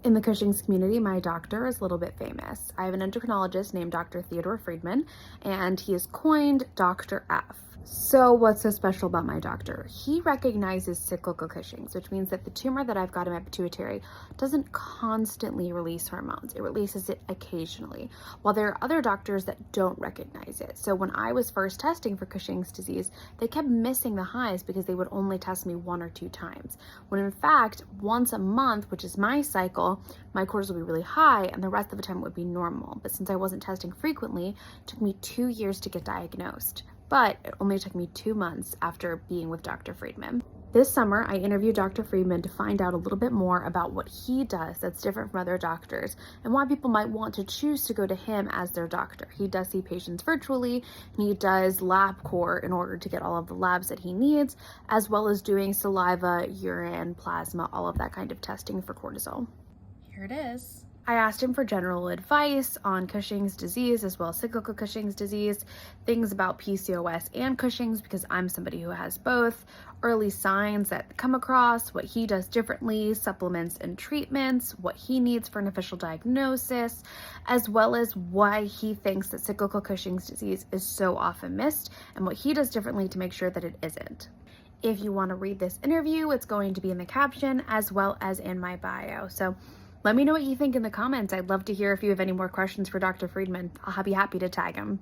In the Cushing's community, my doctor is a little bit famous. I have an endocrinologist named Dr. Theodore Friedman, and he is coined Dr. F. So what's so special about my doctor? He recognizes cyclical Cushing's, which means that the tumor that I've got in my pituitary doesn't constantly release hormones. It releases it occasionally, while there are other doctors that don't recognize it. So when I was first testing for Cushing's disease, they kept missing the highs because they would only test me 1 or 2 times. When in fact, once a month, which is my cycle, my cortisol would be really high and the rest of the time it would be normal. But since I wasn't testing frequently, it took me 2 years to get diagnosed. But it only took me 2 months after being with Dr. Friedman. This summer, I interviewed Dr. Friedman to find out a little bit more about what he does that's different from other doctors and why people might want to choose to go to him as their doctor. He does see patients virtually, and he does LabCorp in order to get all of the labs that he needs, as well as doing saliva, urine, plasma, all of that kind of testing for cortisol. Here it is. I asked him for general advice on Cushing's disease as well as cyclical Cushing's disease, things about PCOS and Cushing's because I'm somebody who has both, early signs that come across, what he does differently, supplements and treatments, what he needs for an official diagnosis, as well as why he thinks that cyclical Cushing's disease is so often missed and what he does differently to make sure that it isn't. If you want to read this interview, it's going to be in the caption as well as in my bio. So let me know what you think in the comments. I'd love to hear if you have any more questions for Dr. Friedman. I'll be happy to tag him.